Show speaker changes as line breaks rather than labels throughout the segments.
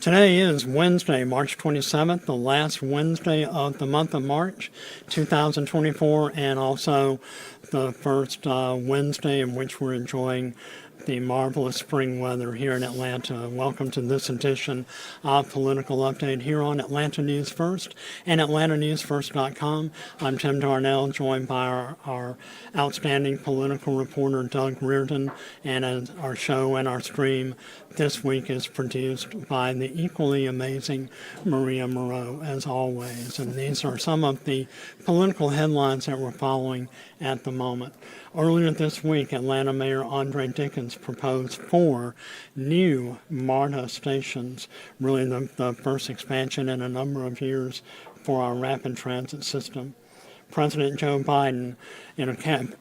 Today is Wednesday, March 27th, the last Wednesday of the month of March 2024, and also the first Wednesday in which we're enjoying the marvelous spring weather here in Atlanta. Welcome to this edition of Political Update here on Atlanta News First and AtlantaNewsFirst.com. I'm Tim Darnell, joined by our outstanding political reporter, Doug Reardon, and our show and our stream this week is produced by the equally amazing Maria Moreau, as always. And these are some of the political headlines that we're following at the moment. Earlier this week, Atlanta Mayor Andre Dickens proposed 4 new MARTA stations, really the first expansion in a number of years for our rapid transit system. President Joe Biden,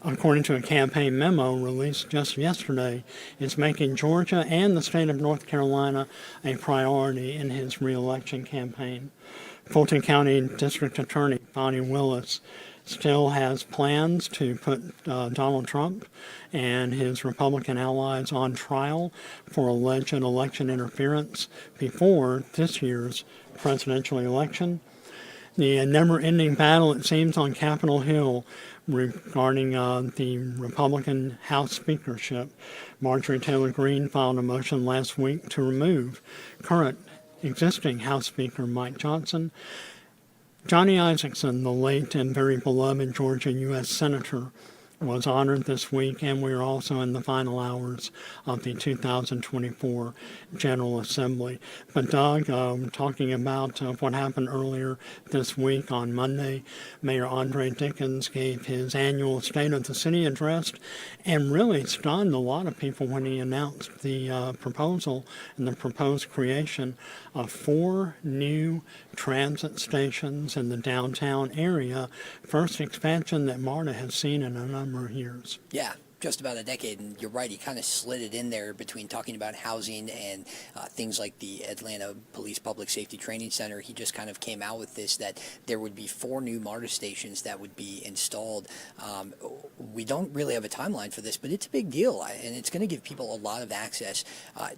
according to a campaign memo released just yesterday, is making Georgia and the state of North Carolina a priority in his reelection campaign. Fulton County District Attorney Fani Willis still has plans to put Donald Trump and his Republican allies on trial for alleged election interference before this year's presidential election. The never-ending battle, it seems, on Capitol Hill regarding the Republican House speakership. Marjorie Taylor Greene filed a motion last week to remove current existing House Speaker Mike Johnson. Johnny Isakson, the late and very beloved Georgia U.S. Senator, was honored this week, and we are also in the final hours of the 2024 General Assembly. But Doug, talking about what happened earlier this week on Monday, Mayor Andre Dickens gave his annual State of the City address and really stunned a lot of people when he announced the proposal and the proposed creation of 4 new transit stations in the downtown area, first expansion that MARTA has seen in a number of years.
Yeah, just about a decade, and you're right, he kind of slid it in there between talking about housing and things like the Atlanta Police Public Safety Training Center. He just kind of came out with this, that there would be 4 new MARTA stations that would be installed. We don't really have a timeline for this, but it's a big deal, and it's going to give people a lot of access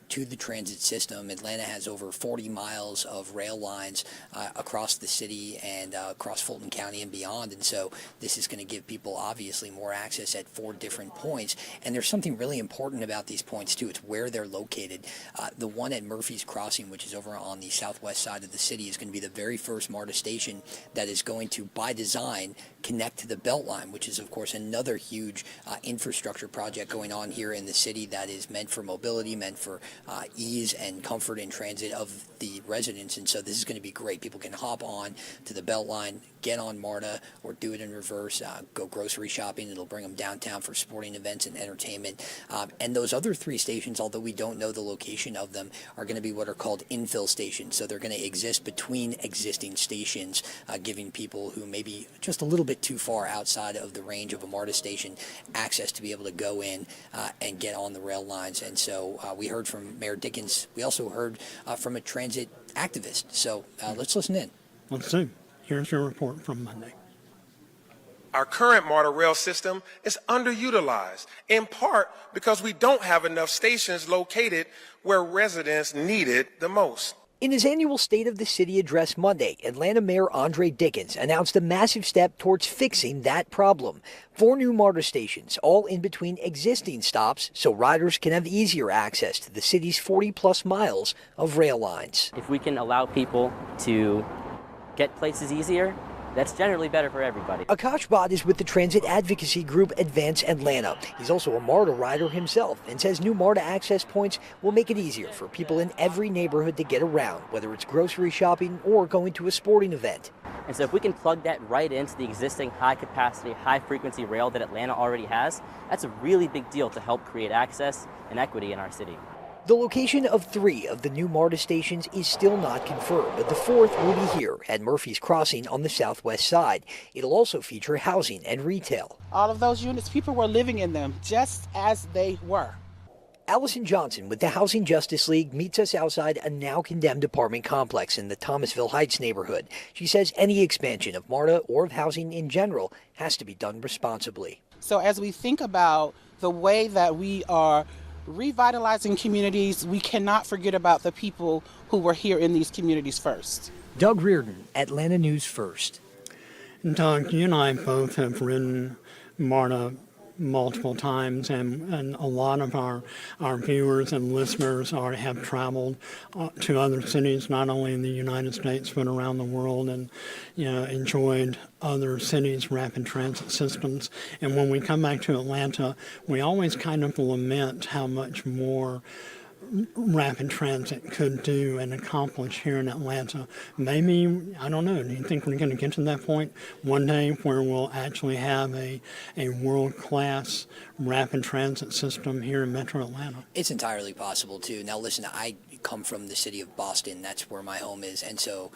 to the transit system. Atlanta has over 40 miles of rail lines across the city and across Fulton County and beyond, and so this is going to give people obviously more access at 4 different points. And there's something really important about these points too. It's where they're located. The one at Murphy's Crossing, which is over on the southwest side of the city, is going to be the very first MARTA station that is going to, by design, connect to the Beltline, which is, of course, another huge infrastructure project going on here in the city that is meant for mobility, meant for ease and comfort in transit of the residents. And so this is going to be great. People can hop on to the Beltline, get on MARTA, or do it in reverse, go grocery shopping. It'll bring them downtown for sporting events and entertainment. And those other 3 stations, although we don't know the location of them, are going to be what are called infill stations. So they're going to exist between existing stations, giving people who may be just a little bit too far outside of the range of a MARTA station access to be able to go in and get on the rail lines. And so we heard from Mayor Dickens. We also heard from a transit activist. So let's listen in.
Let's see. Here's your report from Monday.
Our current MARTA rail system is underutilized, in part because we don't have enough stations located where residents need it the most.
In his annual State of the City address Monday, Atlanta Mayor Andre Dickens announced a massive step towards fixing that problem. 4 new MARTA stations, all in between existing stops, so riders can have easier access to the city's 40-plus miles of rail lines.
If we can allow people to get places easier, that's generally better for everybody.
Akash Bhatt is with the transit advocacy group Advance Atlanta. He's also a MARTA rider himself and says new MARTA access points will make it easier for people in every neighborhood to get around, whether it's grocery shopping or going to a sporting event.
And so if we can plug that right into the existing high-capacity, high-frequency rail that Atlanta already has, that's a really big deal to help create access and equity in our city.
The location of 3 of the new MARTA stations is still not confirmed, but the 4th will be here at Murphy's Crossing on the southwest side. It'll also feature housing and retail.
All of those units, people were living in them just as they were.
Allison Johnson with the Housing Justice League meets us outside a now condemned apartment complex in the Thomasville Heights neighborhood. She says any expansion of MARTA or of housing in general has to be done responsibly.
So as we think about the way that we are revitalizing communities, we cannot forget about the people who were here in these communities first.
Doug Reardon, Atlanta News First.
Doug, you and I both have ridden MARTA multiple times, and a lot of our viewers and listeners have traveled to other cities, not only in the United States but around the world, and enjoyed other cities' rapid transit systems. And when we come back to Atlanta, we always kind of lament how much more rapid transit could do and accomplish here in Atlanta. Maybe, I don't know, do you think we're going to get to that point one day where we'll actually have a world-class rapid transit system here in Metro Atlanta?
It's entirely possible, too. Now, listen, I come from the city of Boston. That's where my home is. And so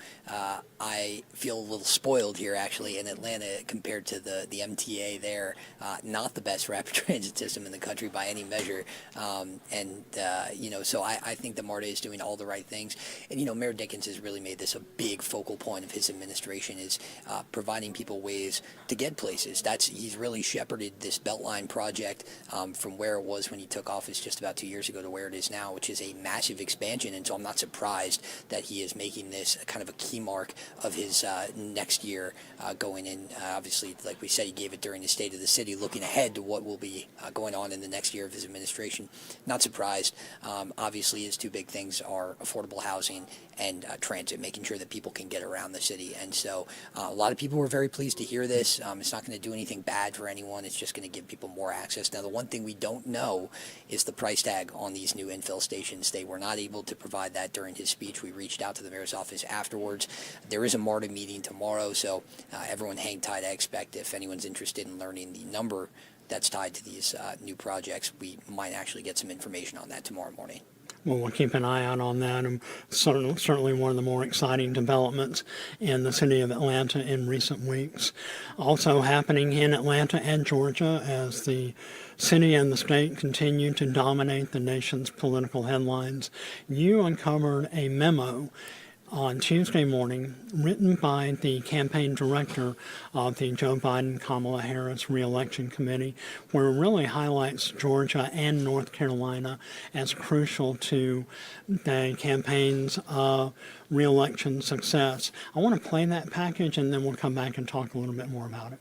I feel a little spoiled here, actually, in Atlanta compared to the MTA there. Not the best rapid transit system in the country by any measure. So I think that MARTA is doing all the right things. And, Mayor Dickens has really made this a big focal point of his administration, is providing people ways to get places. He's really shepherded this Beltline project from where it was when he took office just about 2 years ago to where it is now, which is a massive expansion. And so I'm not surprised that he is making this kind of a key mark of his next year going in. Obviously, like we said, he gave it during the State of the City, looking ahead to what will be going on in the next year of his administration. Not surprised. Obviously, his two big things are affordable housing and transit, making sure that people can get around the city. And so a lot of people were very pleased to hear this. It's not going to do anything bad for anyone. It's just going to give people more access. Now, the one thing we don't know is the price tag on these new infill stations. They were not able to provide that during his speech. We reached out to the mayor's office afterwards. There is a MARTA meeting tomorrow, so everyone hang tight. I expect if anyone's interested in learning the number that's tied to these new projects, we might actually get some information on that tomorrow morning.
Well, we'll keep an eye out on that, and certainly one of the more exciting developments in the city of Atlanta in recent weeks. Also happening in Atlanta and Georgia as the city and the state continue to dominate the nation's political headlines. You uncovered a memo on Tuesday morning written by the campaign director of the Joe Biden-Kamala Harris reelection committee, where it really highlights Georgia and North Carolina as crucial to the campaign's reelection success. I want to play that package, and then we'll come back and talk a little bit more about it.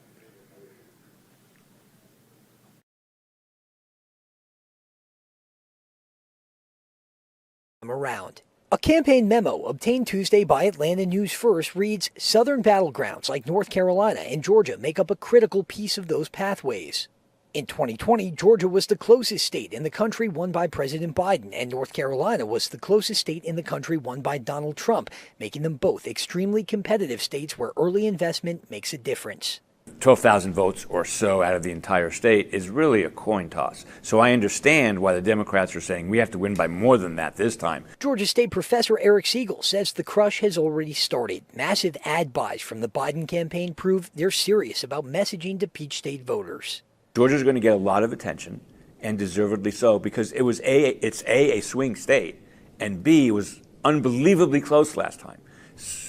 Around. A campaign memo obtained Tuesday by Atlanta News First reads, Southern battlegrounds like North Carolina and Georgia make up a critical piece of those pathways. In 2020, Georgia was the closest state in the country won by President Biden, and North Carolina was the closest state in the country won by Donald Trump, making them both extremely competitive states where early investment makes a difference.
12,000 votes or so out of the entire state is really a coin toss. So I understand why the Democrats are saying we have to win by more than that this time.
Georgia State Professor Eric Siegel says the crush has already started. Massive ad buys from the Biden campaign prove they're serious about messaging to Peach State voters.
Georgia's going to get a lot of attention, and deservedly so, because it's a swing state, and B, it was unbelievably close last time.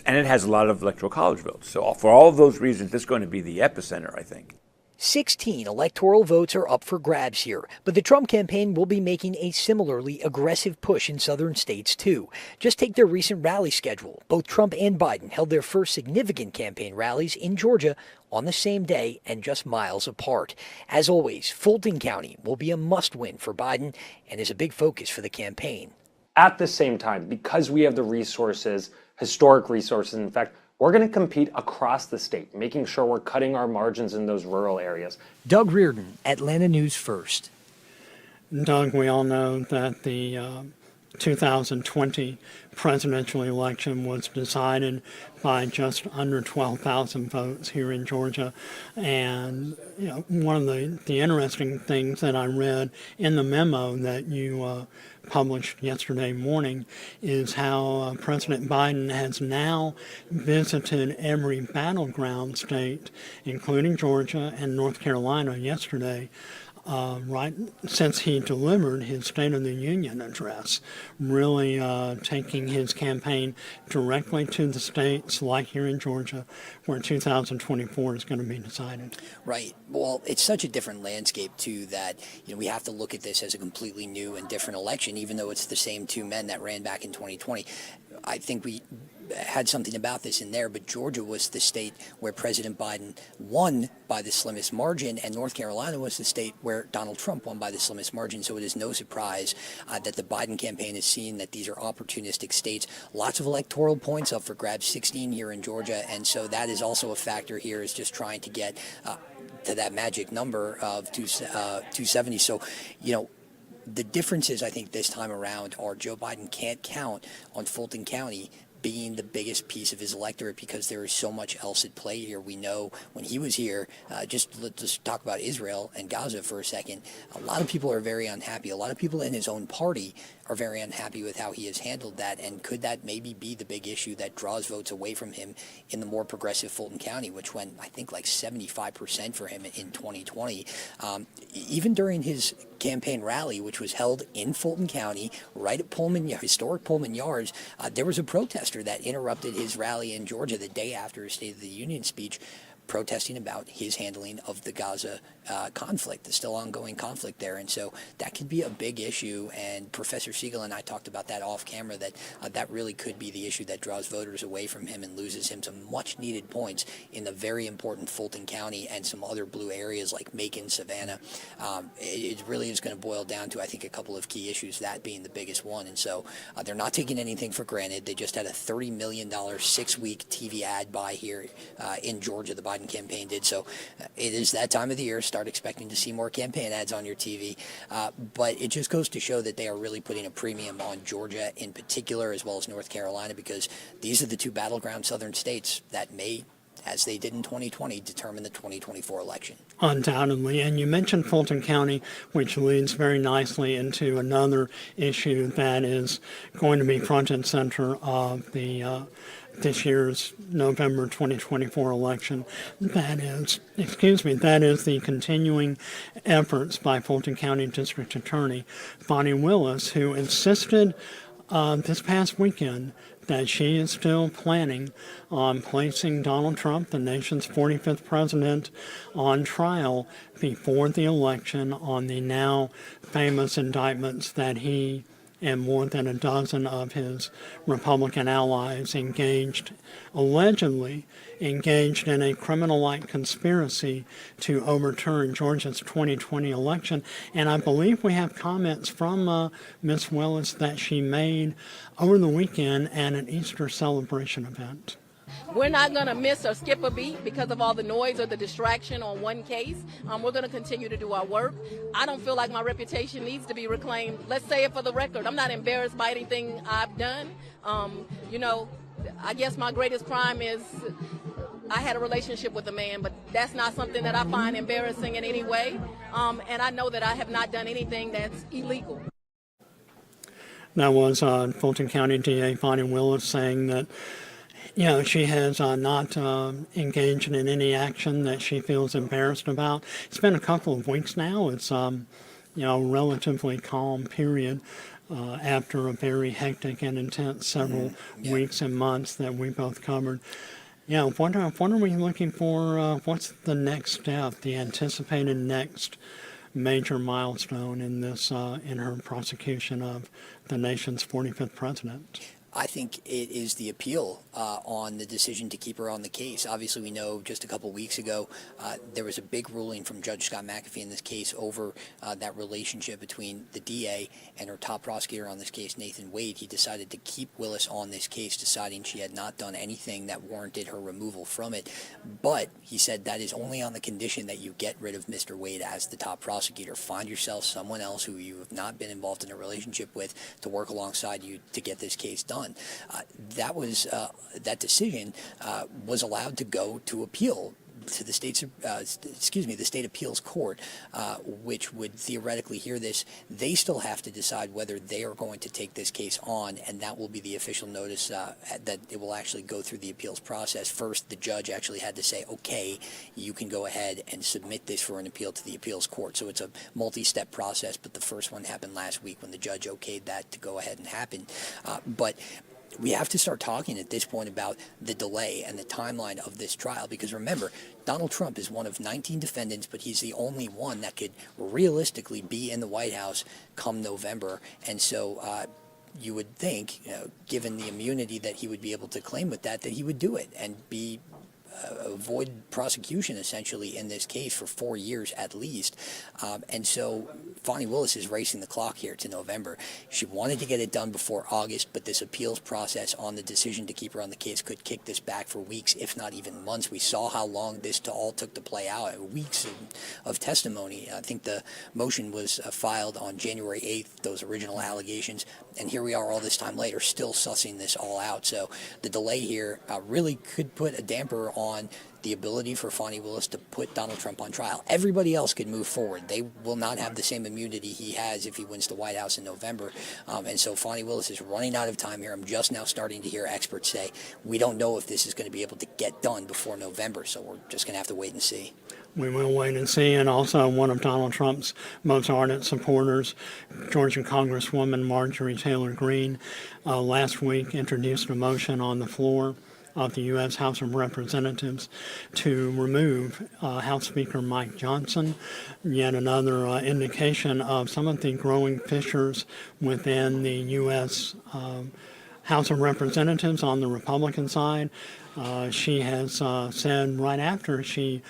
And it has a lot of electoral college votes. So for all of those reasons, this is going to be the epicenter, I think.
16 electoral votes are up for grabs here, but the Trump campaign will be making a similarly aggressive push in southern states, too. Just take their recent rally schedule. Both Trump and Biden held their first significant campaign rallies in Georgia on the same day and just miles apart. As always, Fulton County will be a must-win for Biden and is a big focus for the campaign.
At the same time, because we have the resources, historic resources, in fact, we're going to compete across the state, making sure we're cutting our margins in those rural areas.
Doug Reardon, Atlanta News First.
Doug, we all know that the 2020 presidential election was decided by just under 12,000 votes here in Georgia. And one of the interesting things that I read in the memo that you published yesterday morning is how President Biden has now visited every battleground state, including Georgia and North Carolina yesterday, right since he delivered his State of the Union address, really taking his campaign directly to the states, like here in Georgia, where 2024 is going to be decided.
Right. Well, it's such a different landscape, too, that we have to look at this as a completely new and different election, even though it's the same two men that ran back in 2020. I think we had something about this in there, but Georgia was the state where President Biden won by the slimmest margin, and North Carolina was the state where Donald Trump won by the slimmest margin. So it is no surprise that the Biden campaign is seeing that these are opportunistic states. Lots of electoral points up for grabs, 16 here in Georgia, and so that is also a factor here, is just trying to get to that magic number of 270. So, the differences, I think, this time around are Joe Biden can't count on Fulton County being the biggest piece of his electorate because there is so much else at play here. We know when he was here, let's talk about Israel and Gaza for a second. A lot of people are very unhappy. A lot of people in his own party are very unhappy with how he has handled that. And could that maybe be the big issue that draws votes away from him in the more progressive Fulton County, which went, I think, like 75% for him in 2020. Even during his campaign rally, which was held in Fulton County, right at historic Pullman Yards, there was a protester that interrupted his rally in Georgia the day after his State of the Union speech, protesting about his handling of the Gaza conflict, the still ongoing conflict there. And so that could be a big issue. And Professor Siegel and I talked about that off camera, that that really could be the issue that draws voters away from him and loses him some much needed points in the very important Fulton County and some other blue areas like Macon, Savannah. It really is going to boil down to, I think, a couple of key issues, that being the biggest one. And so they're not taking anything for granted. They just had a $30 million 6-week TV ad buy here in Georgia, the Biden campaign did. So it is that time of the year. Start expecting to see more campaign ads on your TV. But it just goes to show that they are really putting a premium on Georgia in particular, as well as North Carolina, because these are the two battleground southern states that may, as they did in 2020, determine the 2024 election.
Undoubtedly. And you mentioned Fulton County, which leads very nicely into another issue that is going to be front and center of the this year's November 2024 election. That is the continuing efforts by Fulton County District Attorney Fani Willis, who insisted this past weekend that she is still planning on placing Donald Trump, the nation's 45th president, on trial before the election on the now famous indictments that he and more than a dozen of his Republican allies allegedly engaged in a criminal-like conspiracy to overturn Georgia's 2020 election. And I believe we have comments from Ms. Willis that she made over the weekend at an Easter celebration event.
We're not going to miss or skip a beat because of all the noise or the distraction on one case. We're going to continue to do our work. I don't feel like my reputation needs to be reclaimed. Let's say it for the record. I'm not embarrassed by anything I've done. I guess my greatest crime is I had a relationship with a man, but that's not something that I find embarrassing in any way. And I know that I have not done anything that's illegal.
That was Fulton County DA Fani Willis saying that she has not engaged in any action that she feels embarrassed about. It's been a couple of weeks now. It's a relatively calm period after a very hectic and intense several weeks and months that we both covered. What are we looking for? What's the next step, the anticipated next major milestone in this in her prosecution of the nation's 45th president?
I think it is the appeal on the decision to keep her on the case. Obviously, we know just a couple weeks ago there was a big ruling from Judge Scott McAfee in this case over that relationship between the DA and her top prosecutor on this case, Nathan Wade. He decided to keep Willis on this case, deciding she had not done anything that warranted her removal from it. But he said that is only on the condition that you get rid of Mr. Wade as the top prosecutor. Find yourself someone else who you have not been involved in a relationship with to work alongside you to get this case done. That decision was allowed to go to appeal to the state's, the state appeals court, which would theoretically hear this. They still have to decide whether they are going to take this case on, and that will be the official notice that it will actually go through the appeals process. First, the judge actually had to say, okay, you can go ahead and submit this for an appeal to the appeals court. So it's a multi-step process, but the first one happened last week when the judge okayed that to go ahead and happen. But we have to start talking at this point about the delay and the timeline of this trial, because remember, Donald Trump is one of 19 defendants, but he's the only one that could realistically be in the White House come November. And so you would think, given the immunity that he would be able to claim with that he would do it and be avoid prosecution essentially in this case for 4 years at least. And so Fani Willis is racing the clock here to November. She wanted to get it done before August, but this appeals process on the decision to keep her on the case could kick this back for weeks, if not even months. We saw how long this all took to play out, weeks of testimony. I think the motion was filed on January 8th, those original allegations, and here we are all this time later still sussing this all out. So the delay here really could put a damper on the ability for Fani Willis to put Donald Trump on trial. Everybody else could move forward. They will not have the same immunity he has if he wins the White House in November. And so Fani Willis is running out of time here. I'm just now starting to hear experts say, we don't know if this is going to be able to get done before November, so we're just going to have to wait and see.
We will wait and see. And also one of Donald Trump's most ardent supporters, Georgia Congresswoman Marjorie Taylor Greene, last week introduced a motion on the floor of the U.S. House of Representatives to remove House Speaker Mike Johnson, yet another indication of some of the growing fissures within the U.S. House of Representatives on the Republican side. She has said right after she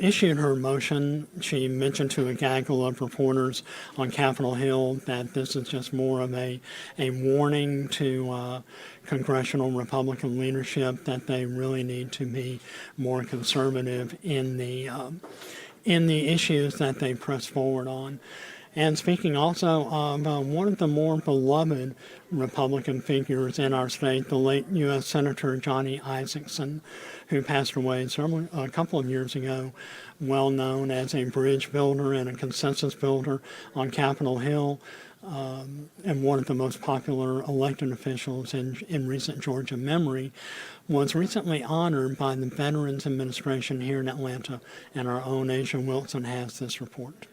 issued her motion, she mentioned to a gaggle of reporters on Capitol Hill that this is just more of a warning to congressional Republican leadership that they really need to be more conservative in the issues that they press forward on. And speaking also of one of the more beloved Republican figures in our state, the late U.S. Senator Johnny Isakson, who passed away a couple of years ago, well known as a bridge builder and a consensus builder on Capitol Hill, and one of the most popular elected officials in recent Georgia memory, was recently honored by the Veterans Administration here in Atlanta, and our own Asia Wilson has this report.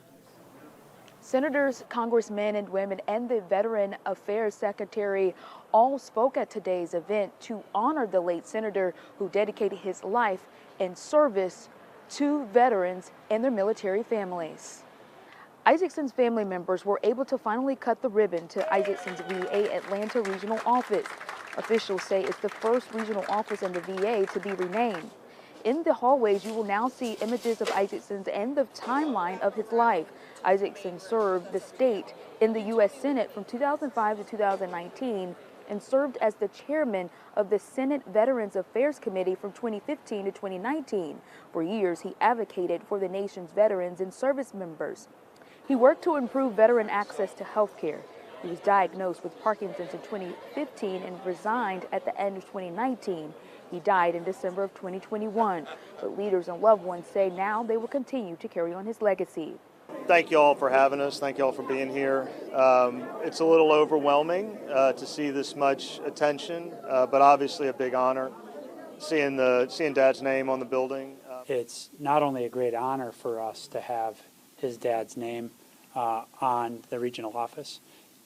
Senators, congressmen and women, and the Veteran Affairs Secretary all spoke at today's event to honor the late senator who dedicated his life and service to veterans and their military families. Isakson's family members were able to finally cut the ribbon to Isakson's VA Atlanta regional office. Officials say it's the first regional office in the VA to be renamed. In the hallways, you will now see images of Isakson's and the timeline of his life. Isakson served the state in the U.S. Senate from 2005 to 2019 and served as the chairman of the Senate Veterans Affairs Committee from 2015 to 2019. For years, he advocated for the nation's veterans and service members. He worked to improve veteran access to health care. He was diagnosed with Parkinson's in 2015 and resigned at the end of 2019. He died in December of 2021, but leaders and loved ones say now they will continue to carry on his legacy.
Thank you all for having us. Thank you all for being here. It's a little overwhelming to see this much attention, but obviously a big honor seeing Dad's name on the building.
It's not only a great honor for us to have his dad's name on the regional office,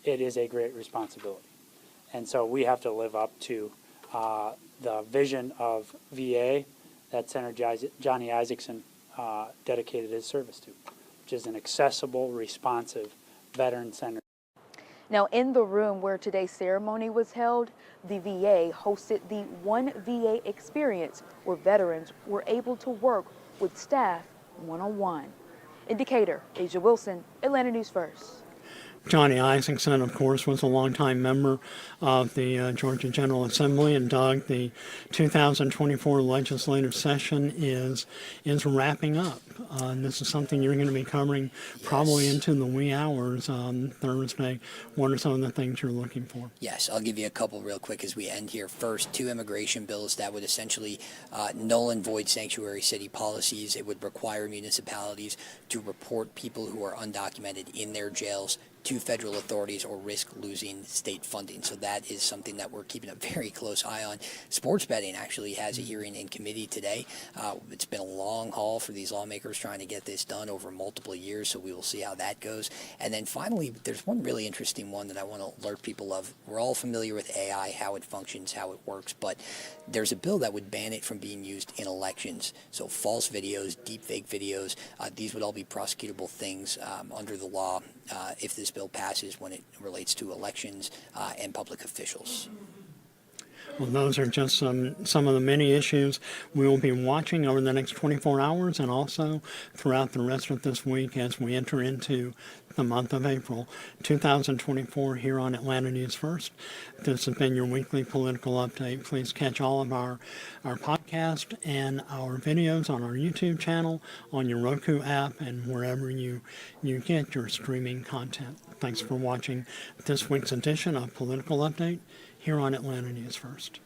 it is a great responsibility. And so we have to live up to the vision of VA that Senator Johnny Isakson dedicated his service to, which is an accessible, responsive veteran center.
Now, in the room where today's ceremony was held, the VA hosted the One VA Experience, where veterans were able to work with staff one-on-one. In Decatur, Asia Wilson, Atlanta News First.
Johnny Isakson, of course, was a longtime member of the Georgia General Assembly. And Doug, the 2024 legislative session is wrapping up. And this is something you're going to be covering probably into the wee hours on Thursday. What are some of the things you're looking for?
Yes, I'll give you a couple real quick as we end here. First, 2 immigration bills that would essentially null and void sanctuary city policies. It would require municipalities to report people who are undocumented in their jails to federal authorities or risk losing state funding. So that is something that we're keeping a very close eye on. Sports betting actually has a hearing in committee today. It's been a long haul for these lawmakers trying to get this done over multiple years, so we will see how that goes. And then finally, there's one really interesting one that I want to alert people of. We're all familiar with AI, how it functions, how it works, but there's a bill that would ban it from being used in elections. So false videos, deepfake videos, these would all be prosecutable things under the law if this bill passes when it relates to elections and public officials.
Well, those are just some of the many issues we will be watching over the next 24 hours and also throughout the rest of this week as we enter into the month of April 2024 here on Atlanta News First. This has been your weekly political update. Please catch all of our podcast and our videos on our YouTube channel, on your Roku app, and wherever you get your streaming content. Thanks for watching this week's edition of Political Update here on Atlanta News First.